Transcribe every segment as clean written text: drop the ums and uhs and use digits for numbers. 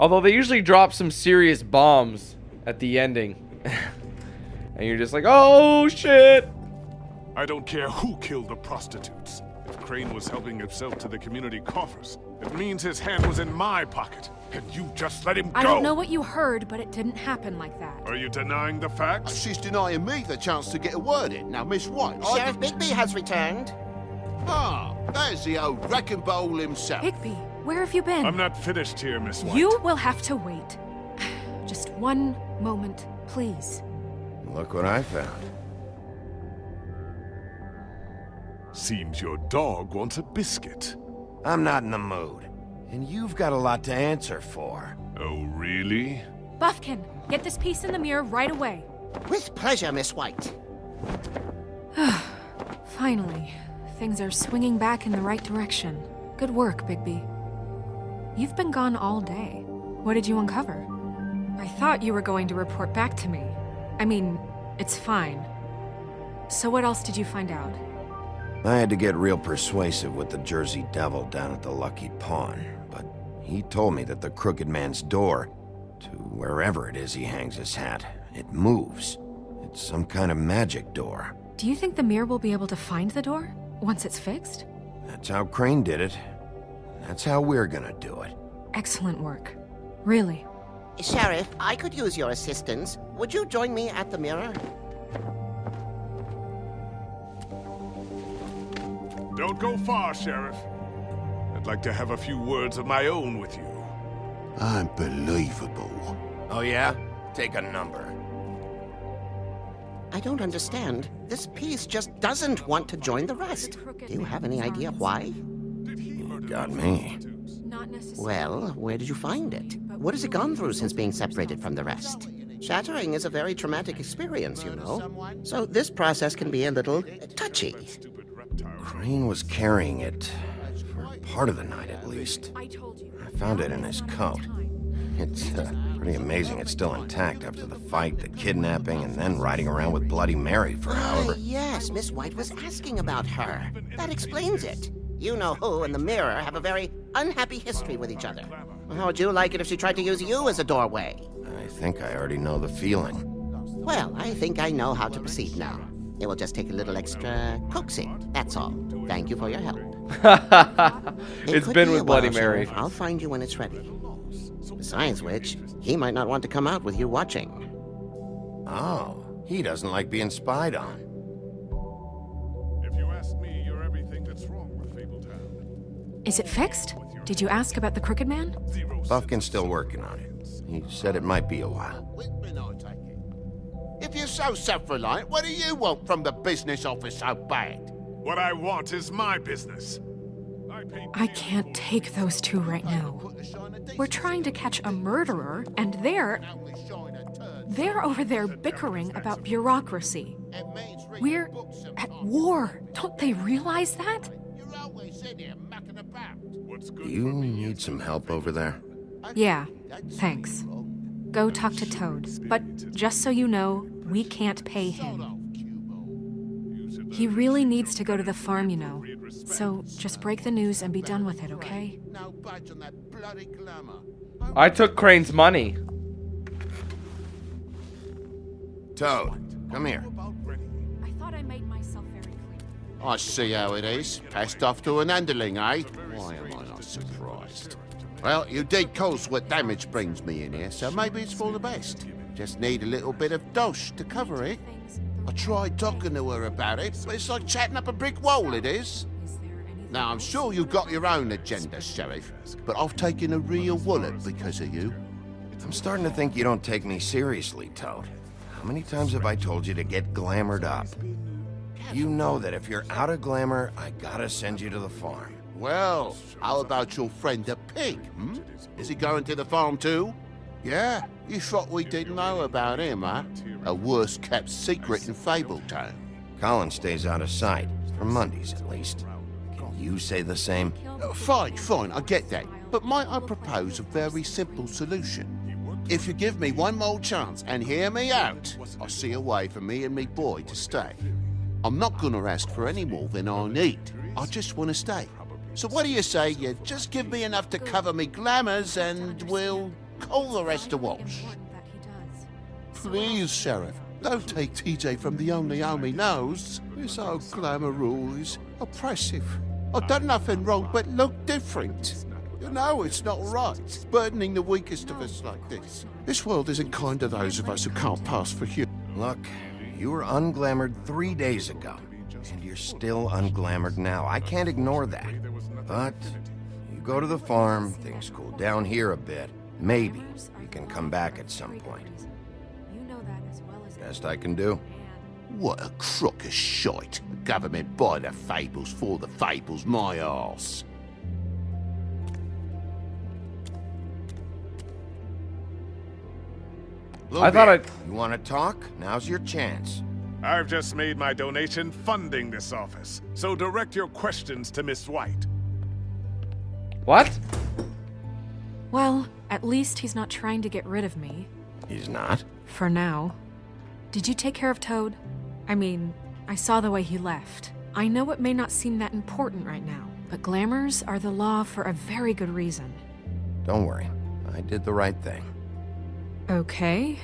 Although they usually drop some serious bombs at the ending. And you're just like, oh shit! I don't care who killed the prostitutes. If Crane was helping himself to the community coffers, it means his hand was in my pocket, and you just let him go! I don't know what you heard, but it didn't happen like that. Are you denying the facts? She's denying me the chance to get a word in. Now, Miss White, Sheriff Bigby has returned. Ah, there's the old wrecking bowl himself. Bigby, where have you been? I'm not finished here, Miss White. You will have to wait. Just one moment, please. Look what I found. Seems your dog wants a biscuit. I'm not in the mood. And you've got a lot to answer for. Oh, really? Buffkin, get this piece in the mirror right away. With pleasure, Miss White. Finally, things are swinging back in the right direction. Good work, Bigby. You've been gone all day. What did you uncover? I thought you were going to report back to me. I mean, it's fine. So what else did you find out? I had to get real persuasive with the Jersey Devil down at the Lucky Pawn, but he told me that the Crooked Man's door, to wherever it is he hangs his hat, it moves. It's some kind of magic door. Do you think the mirror will be able to find the door once it's fixed? That's how Crane did it. That's how we're gonna do it. Excellent work. Really. Sheriff, I could use your assistance. Would you join me at the mirror? Don't go far, Sheriff. I'd like to have a few words of my own with you. Unbelievable. Oh yeah? Take a number. I don't understand. This piece just doesn't want to join the rest. Do you have any idea why? You got me. Not necessarily. Well, where did you find it? What has it gone through since being separated from the rest? Shattering is a very traumatic experience, you know. So this process can be a little touchy. Crane was carrying it for part of the night at least. I told you. I found it in his coat. It's pretty amazing it's still intact after the fight, the kidnapping, and then riding around with Bloody Mary for however... Yes, Miss White was asking about her. That explains it. You know who and the mirror have a very unhappy history with each other. How would you like it if she tried to use you as a doorway? I think I already know the feeling. Well, I think I know how to proceed now. It will just take a little extra coaxing, that's all. Thank you for your help. It's could been be a with Bloody while, Mary. Sheriff. I'll find you when it's ready. Besides which, he might not want to come out with you watching. Oh, he doesn't like being spied on. If you ask me, you're everything that's wrong with Fabletown. Is it fixed? Did you ask about the Crooked Man? Buffkin's still working on it. He said it might be a while. Whitman, I take it. If you're so self-reliant, what do you want from the business office so bad? What I want is my business. I can't take those two right now. We're trying to catch a murderer, and they're over there bickering about bureaucracy. We're at war. Don't they realize that? Do you need some help over there? Yeah, thanks. Go talk to Toad. But just so you know, we can't pay him. He really needs to go to the farm, you know. So just break the news and be done with it, okay? I took Crane's money. Toad, come here. I thought I made myself very clear. I see how it is. Passed off to an underling, eh? Why am I not surprised? Well, you did cause what damage brings me in here, so maybe it's for the best. Just need a little bit of dosh to cover it. I tried talking to her about it, but it's like chatting up a brick wall, it is. Now, I'm sure you've got your own agenda, Sheriff, but I've taken a real wallet because of you. I'm starting to think you don't take me seriously, Toad. How many times have I told you to get glamored up? You know that if you're out of glamour, I gotta send you to the farm. Well, how about your friend the pig, hmm? Is he going to the farm too? Yeah, you thought we didn't know about him, huh? A worst-kept secret in Fabletown. Colin stays out of sight, for Mondays at least. Can you say the same? Fine, I get that. But might I propose a very simple solution? If you give me one more chance and hear me out, I'll see a way for me and me boy to stay. I'm not gonna ask for any more than I need. I just want to stay. So what do you say you just give me enough to cover me glamours and we'll call the rest to watch. Important that he does. Please, Sheriff, don't take TJ from the only home he knows. This old glamour rule is oppressive. I've done nothing wrong but look different. You know it's not right, burdening the weakest of us like this. This world isn't kind to those of us who can't pass for human. Look, you were unglamored 3 days ago, and you're still unglamored now. I can't ignore that. But you go to the farm, things cool down here a bit. Maybe you can come back at some point. You know that as well as Best I can do. What a crock of shite. The government buy the fables for the fables, my arse. I thought You want to talk? Now's your chance. I've just made my donation funding this office, so direct your questions to Miss White. What? Well, at least he's not trying to get rid of me. He's not? For now. Did you take care of Toad? I mean, I saw the way he left. I know it may not seem that important right now, but glamours are the law for a very good reason. Don't worry. I did the right thing. Okay.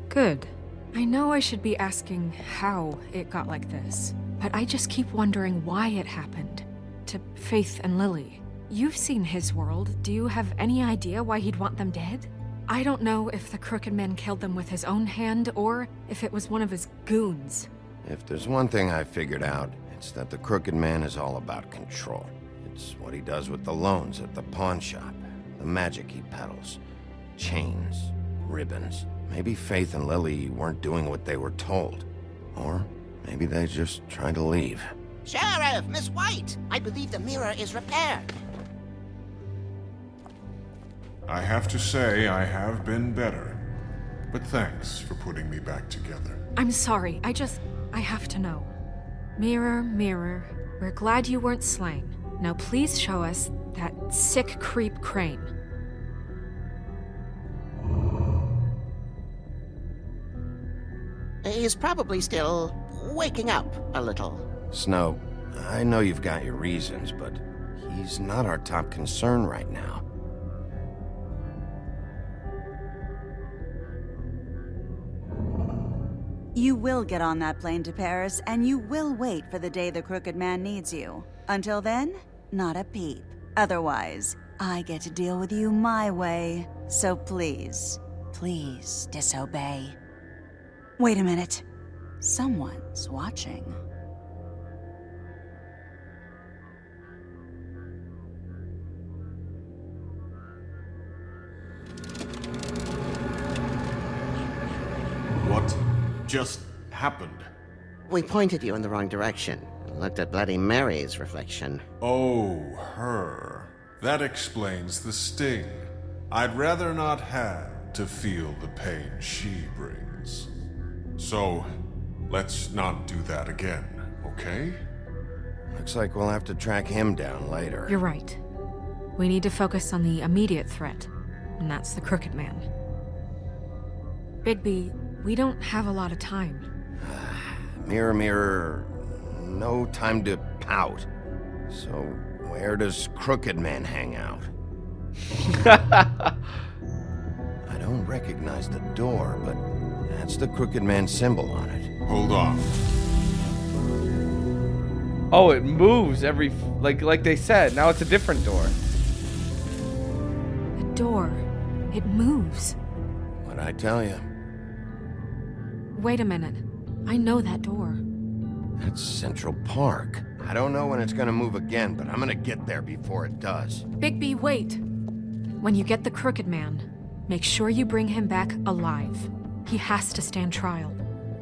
Good. I know I should be asking how it got like this, but I just keep wondering why it happened. To Faith and Lily. You've seen his world. Do you have any idea why he'd want them dead? I don't know if the Crooked Man killed them with his own hand or if it was one of his goons. If there's one thing I figured out, it's that the Crooked Man is all about control. It's what he does with the loans at the pawn shop, the magic he peddles, chains, ribbons. Maybe Faith and Lily weren't doing what they were told. Or maybe they just tried to leave. Sheriff, Miss White, I believe the mirror is repaired. I have to say I have been better. But thanks for putting me back together. I'm sorry, I have to know. Mirror, mirror, we're glad you weren't slain. Now please show us that sick creep Crane. He's probably still waking up a little. Snow, I know you've got your reasons, but he's not our top concern right now. You will get on that plane to Paris, and you will wait for the day the Crooked Man needs you. Until then, not a peep. Otherwise, I get to deal with you my way. So please, please disobey. Wait a minute. Someone's watching. What just happened? We pointed you in the wrong direction and looked at Bloody Mary's reflection. Oh, her. That explains the sting. I'd rather not have to feel the pain she brings. So, let's not do that again, okay? Looks like we'll have to track him down later. You're right. We need to focus on the immediate threat, and that's the Crooked Man. Bigby, we don't have a lot of time. Mirror, mirror, no time to pout. So, where does Crooked Man hang out? I don't recognize the door, but that's the Crooked Man symbol on it. Hold on. Oh, it moves every like they said. Now it's a different door. The door. It moves. What'd I tell you? Wait a minute. I know that door. That's Central Park. I don't know when it's gonna move again, but I'm gonna get there before it does. Bigby, wait. When you get the Crooked Man, make sure you bring him back alive. He has to stand trial.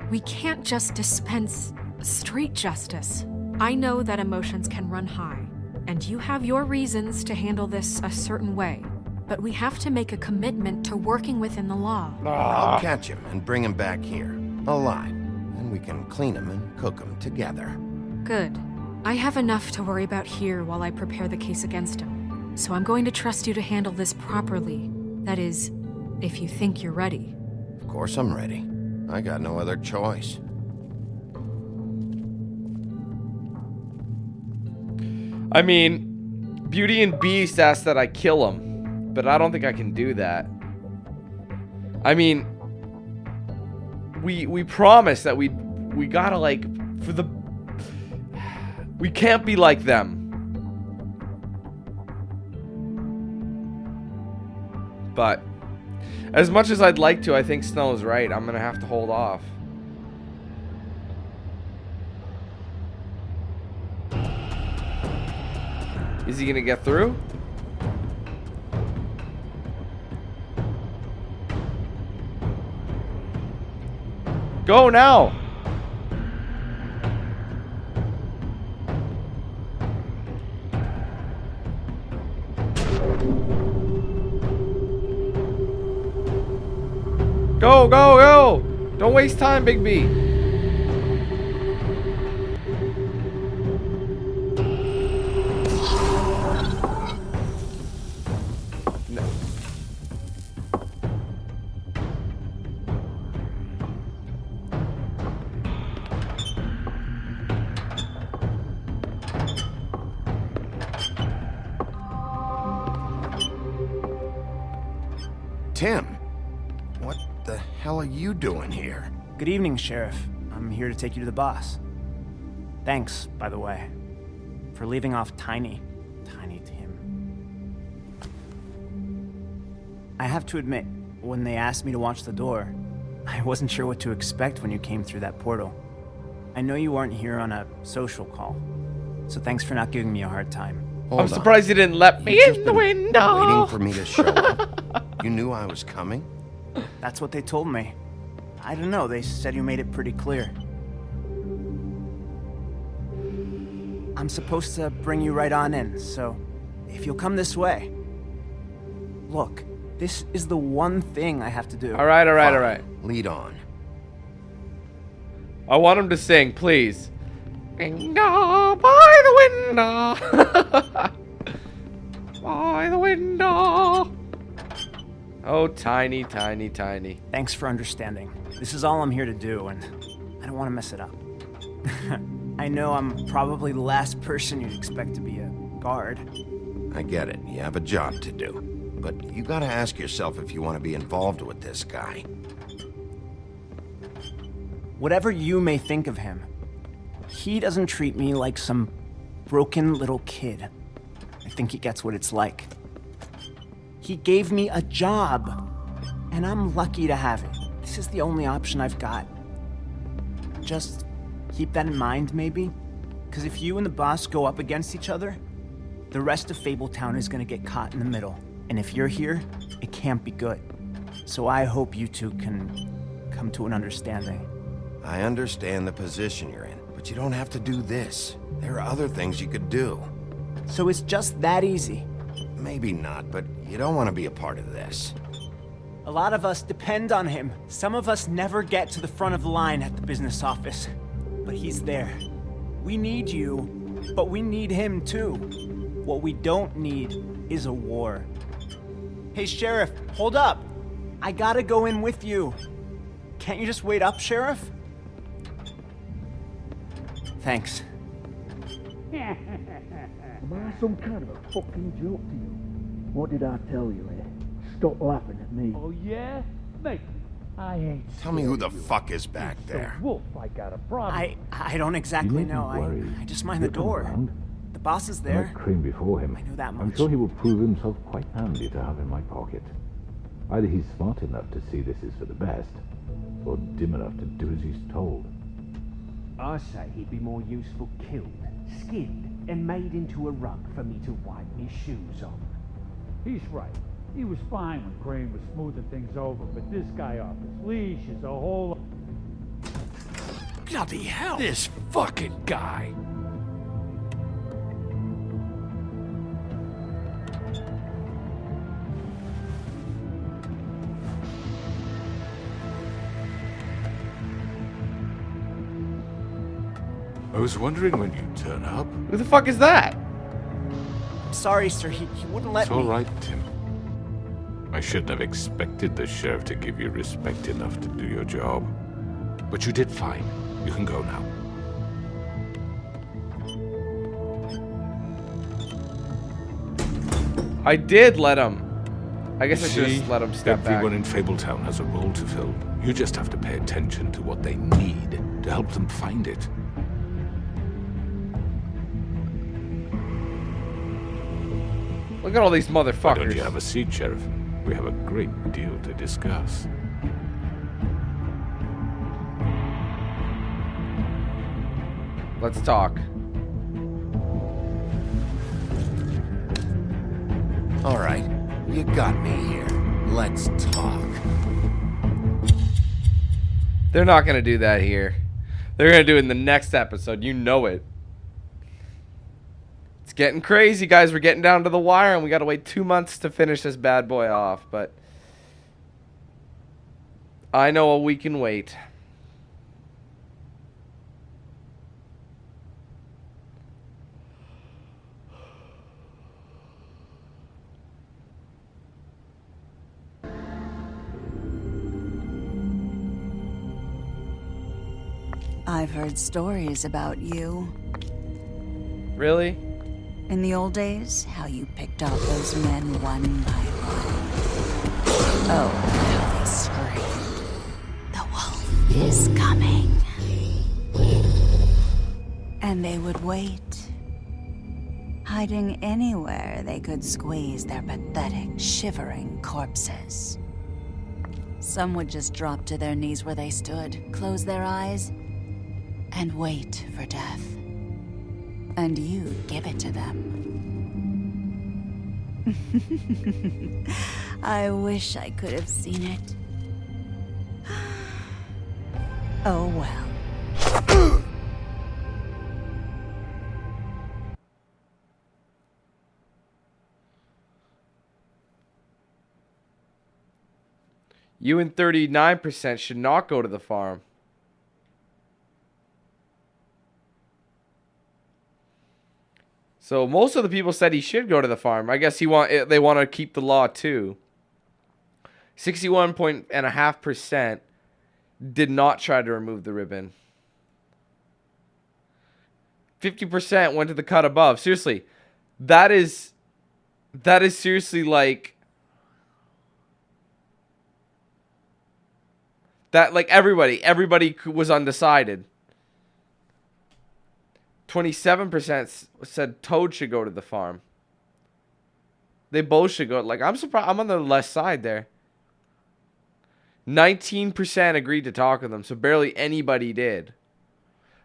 We can't just dispense street justice. I know that emotions can run high, and you have your reasons to handle this a certain way. But we have to make a commitment to working within the law. I'll catch him and bring him back here, alive. And we can clean him and cook him together. Good. I have enough to worry about here while I prepare the case against him. So I'm going to trust you to handle this properly. That is, if you think you're ready. Of course I'm ready. I got no other choice. I mean, Beauty and Beast asked that I kill him, but I don't think I can do that. I mean, we promised that we gotta, like, we can't be like them. But as much as I'd like to, I think Snow is right. I'm gonna have to hold off. Is he gonna get through? Go now! Go, go, go! Don't waste time, Big B. No. Tim, what the hell are you doing here? Good evening, Sheriff. I'm here to take you to the boss. Thanks, by the way, for leaving off Tiny Tim. I have to admit, when they asked me to watch the door, I wasn't sure what to expect when you came through that portal. I know you weren't here on a social call, so thanks for not giving me a hard time. I'm surprised you didn't let me in the window. Waiting for me to show up? You knew I was coming? That's what they told me. I don't know, they said you made it pretty clear. I'm supposed to bring you right on in, so if you'll come this way. Look, this is the one thing I have to do. Alright, alright, Fine. alright. Lead on. I want him to sing, please. Window, by the window. By the window. Oh, Tiny. Thanks for understanding. This is all I'm here to do, and I don't want to mess it up. I know I'm probably the last person you'd expect to be a guard. I get it. You have a job to do. But you gotta ask yourself if you want to be involved with this guy. Whatever you may think of him, he doesn't treat me like some broken little kid. I think he gets what it's like. He gave me a job, and I'm lucky to have it. This is the only option I've got. Just keep that in mind, maybe? Because if you and the boss go up against each other, the rest of Fabletown is gonna get caught in the middle. And if you're here, it can't be good. So I hope you two can come to an understanding. I understand the position you're in, but you don't have to do this. There are other things you could do. So it's just that easy. Maybe not, but you don't want to be a part of this. A lot of us depend on him. Some of us never get to the front of the line at the business office. But he's there. We need you, but we need him too. What we don't need is a war. Hey, Sheriff, hold up. I gotta go in with you. Can't you just wait up, Sheriff? Thanks. Am I some kind of a fucking joke to you? What did I tell you, eh? Stop laughing at me. Oh, yeah? Mate, I ain't. Tell me who the fuck is back there. Wolf, I got a problem. I don't exactly know. I just mind the door. The boss is there. Like Crane before him. I know that much. I'm sure he will prove himself quite handy to have in my pocket. Either he's smart enough to see this is for the best, or dim enough to do as he's told. I say he'd be more useful killed, skinned, and made into a rug for me to wipe me shoes on. He's right. He was fine when Crane was smoothing things over, but this guy off his leash is a whole... Bloody hell! This fucking guy! I was wondering when you'd turn up. Who the fuck is that? Sorry, sir. He wouldn't let It's me. all right, Tim. I shouldn't have expected the sheriff to give you respect enough to do your job. But you did fine. You can go now. I did let him. I guess I should just let him step back. Everyone in Fabletown has a role to fill. You just have to pay attention to what they need to help them find it. Look at all these Why motherfuckers. don't you have a seat, Sheriff? We have a great deal to discuss. Let's talk. All right, you got me here. Let's talk. They're not gonna do that here. They're gonna do it in the next episode. You know it. It's getting crazy, guys. We're getting down to the wire, and we gotta wait 2 months to finish this bad boy off. But I know we can wait. I've heard stories about you. Really? In the old days, how you picked off those men one by one. Oh, how they screamed. The wolf is coming. And they would wait, hiding anywhere they could squeeze their pathetic, shivering corpses. Some would just drop to their knees where they stood, close their eyes, and wait for death. And you give it to them. I wish I could have seen it. Oh well. You and 39% should not go to the farm. So most of the people said he should go to the farm. I guess they want to keep the law too. 61.5% did not try to remove the ribbon. 50% went to the cut above. Seriously, that is seriously like that. Like everybody was undecided. 27% said Toad should go to the farm. They both should go. Like, I'm surprised. I'm on the less side there. 19% agreed to talk with them, so barely anybody did.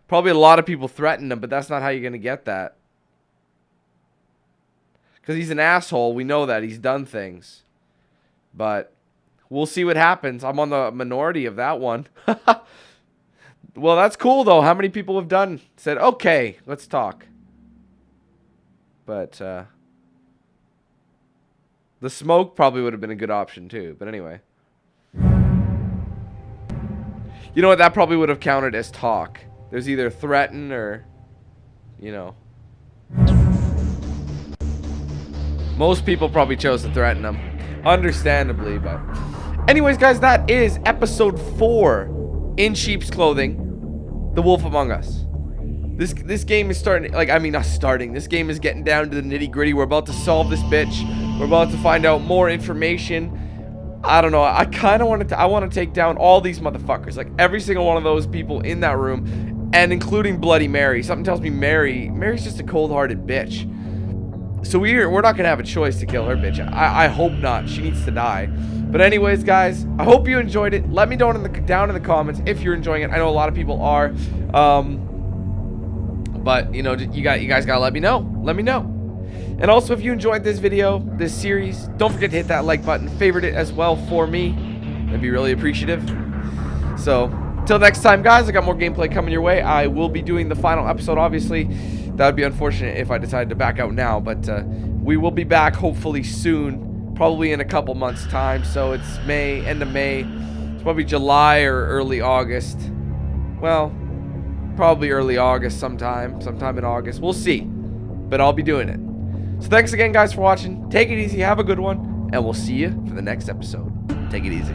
Probably a lot of people threatened him, but that's not how you're going to get that. Because he's an asshole. We know that. He's done things. But we'll see what happens. I'm on the minority of that one. Well, that's cool, though. How many people have said, okay, let's talk. But the smoke probably would have been a good option, too. But anyway. You know what? That probably would have counted as talk. There's either threaten or, you know. Most people probably chose to threaten him. Understandably, but. Anyways, guys, that is episode 4. In Sheep's Clothing, The Wolf Among Us. This game is starting, not starting. This game is getting down to the nitty gritty. We're about to solve this bitch. We're about to find out more information. I don't know. I kind of want to take down all these motherfuckers. Like every single one of those people in that room, and including Bloody Mary. Something tells me Mary's just a cold-hearted bitch. So we're not gonna have a choice to kill her, bitch. I hope not. She needs to die. But anyways, guys, I hope you enjoyed it. Let me know down in the comments if you're enjoying it. I know a lot of people are. But you know, you guys gotta let me know. Let me know. And also, if you enjoyed this video, this series, don't forget to hit that like button. Favorite it as well for me. I'd be really appreciative. So, till next time, guys, I got more gameplay coming your way. I will be doing the final episode, obviously. That would be unfortunate if I decided to back out now, but we will be back hopefully soon, probably in a couple months' time. So it's May, end of May. It's probably July or early August. Well, probably early August sometime in August. We'll see, but I'll be doing it. So thanks again, guys, for watching. Take it easy, have a good one, and we'll see you for the next episode. Take it easy.